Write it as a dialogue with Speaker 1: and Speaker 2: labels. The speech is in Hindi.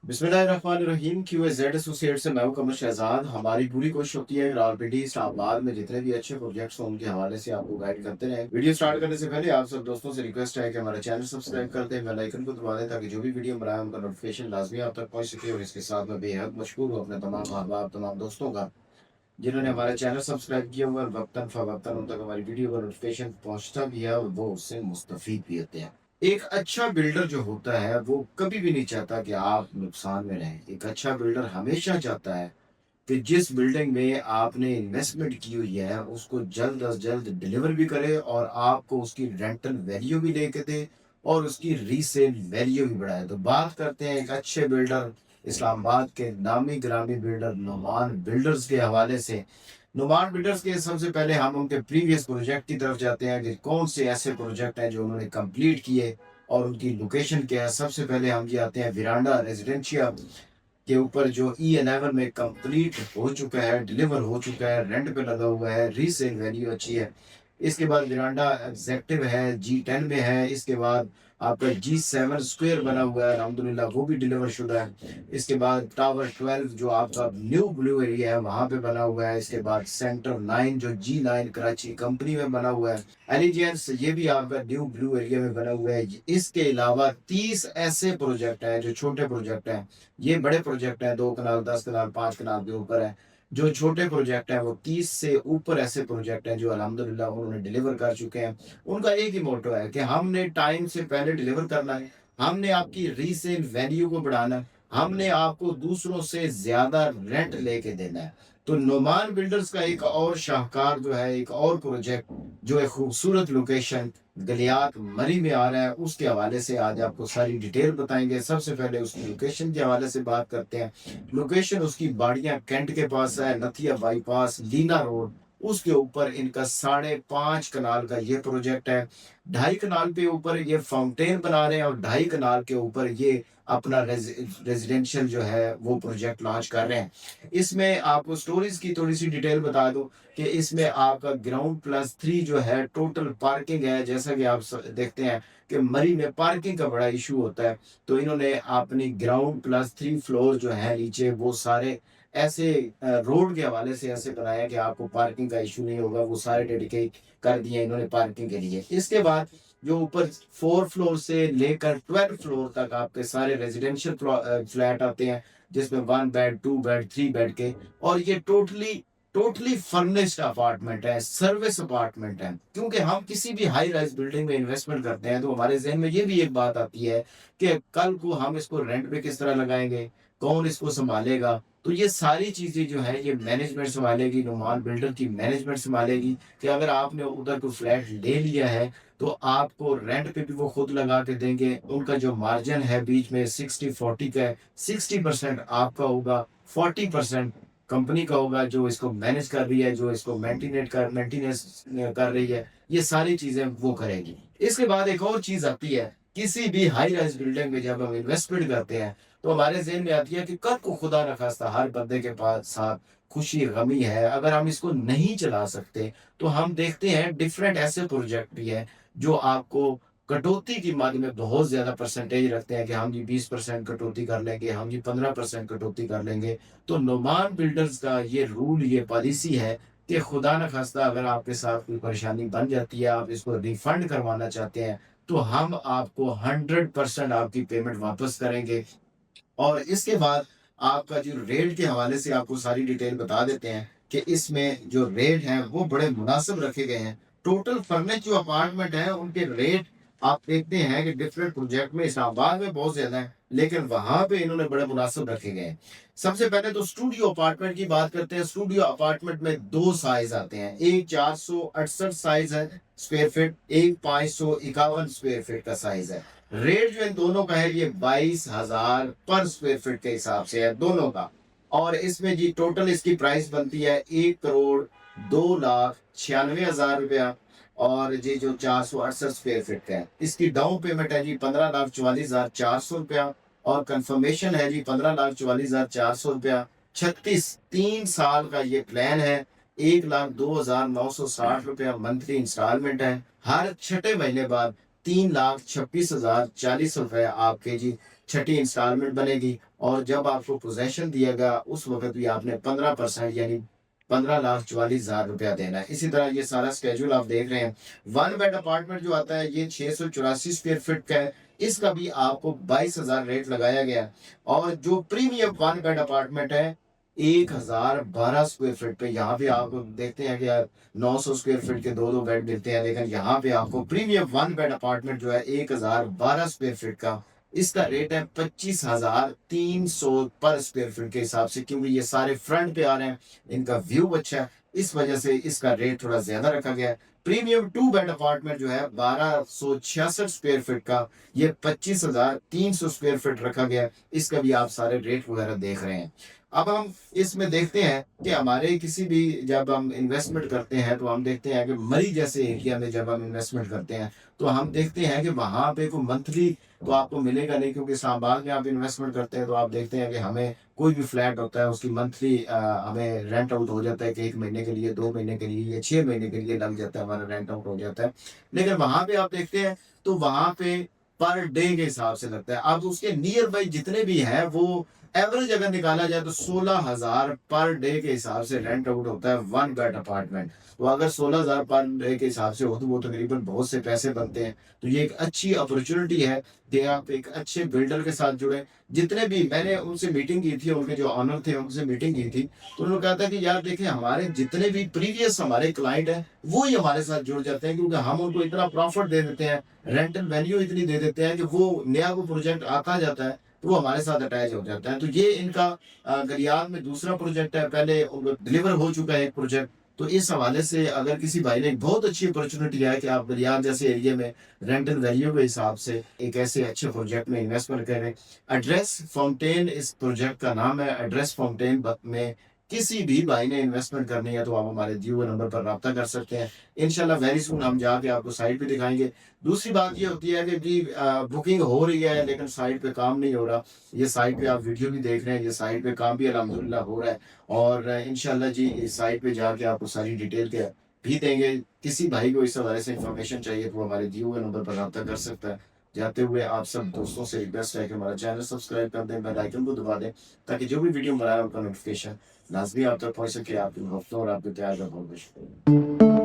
Speaker 1: बिस्मिल्लाहिर्रहमानिर्रहीम। QAZ एसोसिएट से मैं हूं कमर शहजाद। हमारी पूरी कोशिश होती है कि रावलपिंडी इस्लामाबाद में जितने भी अच्छे प्रोजेक्ट्स हों उनके हवाले से आपको गाइड करते रहें। वीडियो स्टार्ट करने से पहले आप सब दोस्तों से रिक्वेस्ट है कि हमारा चैनल सब्सक्राइब कर दें, बेल आइकन को दबा दें ताकि जो भी वीडियो बनाए उनका नोटिफिकेशन लाजमी आप तक पहुंच सके। और इसके साथ मैं बेहद मशहूर हूँ अपने तमाम अहबाब तमाम दोस्तों का जिन्होंने हमारा चैनल सब्सक्राइब किया हुआ है। वक्तन फवक्तन उन तक हमारी वीडियो का नोटिफिकेशन पहुंचता भी है और वो उससे मुस्तफीद भी होते हैं। एक अच्छा बिल्डर जो होता है वो कभी भी नहीं चाहता कि आप नुकसान में रहें। एक अच्छा बिल्डर हमेशा चाहता है कि जिस बिल्डिंग में आपने इन्वेस्टमेंट की हुई है उसको जल्द अज जल्द डिलीवर भी करे और आपको उसकी रेंटल वैल्यू भी लेके दे और उसकी रीसेल वैल्यू भी बढ़ाए। तो बात करते हैं एक अच्छे बिल्डर, इस्लामाबाद के नामी ग्रामी बिल्डर नुमान बिल्डर्स के हवाले से। नुमान बिल्डर्स के सबसे पहले हम उनके प्रीवियस प्रोजेक्ट की तरफ जाते हैं कि कौन से ऐसे प्रोजेक्ट हैं जो उन्होंने कंप्लीट किए और उनकी लोकेशन क्या है। सबसे पहले हम ये आते हैं विरांडा रेजिडेंशिया के ऊपर जो E11 में कंप्लीट हो चुका है, डिलीवर हो चुका है, रेंट पे लगा हुआ है, रीसेल वैल्यू अच्छी है। इसके बाद मिरांडा एग्जेक्टिव है, G10 में है। इसके बाद आपका G7 स्क्वायर बना हुआ है, अल्हम्दुलिल्लाह वो भी डिलीवर शुदा है। इसके बाद टावर 12 जो आपका न्यू ब्लू एरिया है वहां पे बना हुआ है। इसके बाद सेंटर 9 जो G9 कराची कंपनी में बना हुआ है। एलिजेंस ये भी आपका न्यू ब्लू एरिया में बना हुआ है। इसके अलावा 30 ऐसे प्रोजेक्ट हैं जो छोटे प्रोजेक्ट हैं। ये बड़े प्रोजेक्ट हैं, 2 कनाल 10 कनाल 5 कनाल के ऊपर है। जो छोटे प्रोजेक्ट हैं वो 30 से ऊपर ऐसे प्रोजेक्ट हैं जो अल्हम्दुलिल्लाह उन्होंने डिलीवर कर चुके हैं। उनका एक ही मोटो है कि हमने टाइम से पहले डिलीवर करना है, हमने आपकी रीसेल वैल्यू को बढ़ाना है, हमने आपको दूसरों से ज्यादा रेंट लेके देना है। तो नोमान बिल्डर्स का एक और शाहकार जो है, एक और प्रोजेक्ट जो एक खूबसूरत लोकेशन गलियात मरी में आ रहा है, उसके हवाले से आज आपको सारी डिटेल बताएंगे। सबसे पहले उसकी लोकेशन के हवाले से बात करते हैं। लोकेशन उसकी बाड़ियां कैंट के पास है, नथिया बाईपास लीना रोड, उसके ऊपर इनका 5.5 कनाल का ये प्रोजेक्ट है। 2.5 कनाल पे ऊपर ये फाउंटेन बना रहे हैं और 2.5 कनाल के ऊपर ये अपना रेजिडेंशियल जो है वो प्रोजेक्ट लॉन्च कर रहे हैं। इसमें आपको स्टोरीज की थोड़ी सी डिटेल बता दूं कि इसमें आपका ग्राउंड+3 जो है टोटल पार्किंग है। जैसा कि आप देखते हैं कि मरी में पार्किंग का बड़ा इशू होता है, तो इन्होंने अपनी ग्राउंड+3 फ्लोर जो है नीचे वो सारे ऐसे रोड के हवाले से ऐसे बनाया कि आपको पार्किंग का इशू नहीं होगा। वो सारे डेडिकेट कर दिए इन्होंने पार्किंग के लिए। इसके बाद जो ऊपर 4 फ्लोर से लेकर 12 फ्लोर तक आपके सारे रेजिडेंशियल फ्लैट आते हैं, जिसमें 1 बेड 2 बेड 3 बेड के। और ये टोटली टोटली फर्निश्ड अपार्टमेंट है, सर्विस अपार्टमेंट है। क्योंकि हम किसी भी हाई राइज बिल्डिंग में इन्वेस्टमेंट करते हैं तो हमारे जहन में ये भी एक बात आती है कि कल को हम इसको रेंट पे किस तरह लगाएंगे, कौन इसको संभालेगा। तो ये सारी चीजें जो है ये मैनेजमेंट संभालेगी, नुमान बिल्डर की मैनेजमेंट संभालेगी कि अगर आपने उधर को फ्लैट ले लिया है तो आपको रेंट पे भी वो खुद लगा के देंगे। उनका जो मार्जिन है बीच में 60-40 का है, 60% आपका होगा, 40% कंपनी का होगा जो इसको मैनेज कर रही है, जो इसको मेंटेनेंस कर रही है। ये सारी चीजें वो करेगी। इसके बाद एक और चीज आती है, किसी भी हाई राइज बिल्डिंग में जब हम इन्वेस्टमेंट करते हैं तो हमारे ज़हन में आती है कि कल को खुदा न खास्ता हर बंदे के पास साथ खुशी गमी है, अगर हम इसको नहीं चला सकते तो हम देखते हैं डिफरेंट ऐसे प्रोजेक्ट भी हैं जो आपको कटौती की माद में बहुत ज्यादा परसेंटेज रखते हैं कि हम जी 20% कटौती कर लेंगे, हम जी 15% कटौती कर लेंगे। तो नोमान बिल्डर्स का ये रूल, ये पॉलिसी है कि खुदा न खास्ता अगर आपके साथ कोई परेशानी बन जाती है, आप इसको रिफंड करवाना चाहते हैं, तो हम आपको 100% आपकी पेमेंट वापस करेंगे। और इसके बाद आपका जो रेट के हवाले से आपको सारी डिटेल बता देते हैं कि इसमें जो रेट हैं वो बड़े मुनासिब रखे गए हैं। टोटल फर्निश्ड जो अपार्टमेंट हैं उनके रेट आप देखते हैं कि डिफरेंट प्रोजेक्ट में इस्लामाबाद में बहुत ज्यादा है, लेकिन वहां पे इन्होंने बड़े मुनासिब रखे गए हैं। सबसे पहले तो स्टूडियो अपार्टमेंट की बात करते हैं। स्टूडियो अपार्टमेंट में दो साइज आते हैं, एक 468 साइज है स्क्वायर फीट, एक 551 स्क्वायर फीट का साइज है। रेट जो इन दोनों का है ये 22,000 पर स्क्वायर फीट के हिसाब से है दोनों का। और इसमें जी टोटल इसकी प्राइस बनती है 1,02,96,000 रुपया। और जी जो 468 स्क्वायर फीट का है इसकी डाउन पेमेंट है जी 15,44,400 रुपया। और कंफर्मेशन है जी 15,44,400 रुपया। 3 साल का ये प्लान है। 1,02,960 रुपया मंथली इंस्टॉलमेंट है। हर छठे महीने बाद 3,26,040 रुपए आपके जी छठी इंस्टॉलमेंट बनेगी और जब आपको पोजेसन दिया गया उस वक्त भी आपने 15% यानी 15,44,000 रुपया देना है। इसी तरह ये सारा स्केड्यूल आप देख रहे हैं। वन बेड अपार्टमेंट जो आता है ये 684 स्क्वायर फीट का है, इसका भी आपको 22,000 रेट लगाया गया है। और जो प्रीमियम वन बेड अपार्टमेंट है 1,012 स्क्वायर फीट पे, यहाँ पे आप देखते हैं कि यार 900 स्क्वायर फीट के दो दो बेड मिलते हैं, लेकिन यहाँ पे आपको प्रीमियम वन बेड अपार्टमेंट जो है 1,012 स्क्वायर फीट का, इसका रेट है 25,300 पर स्क्वायर फीट के हिसाब से, क्योंकि ये सारे फ्रंट पे आ रहे हैं, इनका व्यू अच्छा है, इस वजह से इसका रेट थोड़ा ज्यादा रखा गया है। प्रीमियम टू बेड अपार्टमेंट जो है 1,266 स्क्वायर फीट का, ये 25,300 स्क्वायर फीट रखा गया है, इसका भी आप सारे रेट वगैरह देख रहे हैं। अब हम इसमें देखते हैं कि हमारे किसी भी जब हम इन्वेस्टमेंट करते हैं तो हम देखते हैं कि मरी जैसे एरिया में जब हम इन्वेस्टमेंट करते हैं तो हम देखते हैं कि वहां पे कोई मंथली तो आपको मिलेगा नहीं, क्योंकि इस्लामाबाद में आप इन्वेस्टमेंट करते हैं तो आप देखते हैं कि हमें कोई भी फ्लैट होता है उसकी मंथली हमें रेंट आउट हो जाता है कि 1 महीने के लिए, 2 महीने के लिए या 6 महीने के लिए लग जाता है, हमारा रेंट आउट हो जाता है। लेकिन वहां पे आप देखते हैं तो वहां पे पर डे के हिसाब से लगता है। अब उसके नियर बाई जितने भी हैं वो एवरेज अगर निकाला जाए तो 16,000 पर डे के हिसाब से रेंट आउट होता है वन बेड अपार्टमेंट। तो अगर 16,000 पर डे के हिसाब से हो तो वो तकरीबन बहुत से पैसे बनते हैं। तो ये एक अच्छी अपॉर्चुनिटी है कि आप एक अच्छे बिल्डर के साथ जुड़े। जितने भी मैंने उनसे मीटिंग की थी, उनके जो ऑनर थे उनसे मीटिंग की थी, तो उन्होंने कहा था कि यार देखिए हमारे जितने भी प्रीवियस हमारे क्लाइंट हैं वो ही हमारे साथ जुड़ जाते हैं, क्योंकि हम उनको इतना प्रॉफिट दे देते हैं, रेंटल वैल्यू इतनी दे देते हैं कि वो नया वो प्रोजेक्ट आता जाता है तो वो हमारे साथ अटैच हो जाता है। तो ये इनका गलियार में दूसरा प्रोजेक्ट है, पहले उनको डिलीवर हो चुका है एक प्रोजेक्ट। तो इस हवाले से अगर किसी भाई ने, एक बहुत अच्छी अपॉर्चुनिटी है कि आप गलियार जैसे एरिया में रेंटल वैल्यू के हिसाब से एक ऐसे अच्छे प्रोजेक्ट में इन्वेस्टमेंट करें। एड्रेस फाउंटेन इस प्रोजेक्ट का नाम है। एड्रेस फाउंटेन में किसी भी भाई ने इन्वेस्टमेंट करनी है तो आप हमारे दिए हुए नंबर पर रब्ता कर सकते हैं। इंशाल्लाह वेरी सुन हम जाके आपको साइट पे दिखाएंगे। दूसरी बात ये होती है कि जी बुकिंग हो रही है लेकिन साइट पे काम नहीं हो रहा। ये साइट पे आप वीडियो भी देख रहे हैं, ये साइट पे काम भी अल्हम्दुलिल्लाह हो रहा है और इंशाल्लाह जी इस साइट पे जाके आपको सारी डिटेल के भी देंगे। किसी भाई को इस हवाले से इंफॉर्मेशन चाहिए तो हमारे दिए हुए नंबर पर रब्ता कर सकता है। जाते हुए आप सब दोस्तों से रिक्वेस्ट है कि हमारा चैनल सब्सक्राइब कर दें, बेल आइकन को दबा दें, ताकि जो भी वीडियो बनाए उनका नोटिफिकेशन लाजमी आप तक पहुंच सके। आपके हफ्तों और आपके प्यार का बहुत शुक्रिया।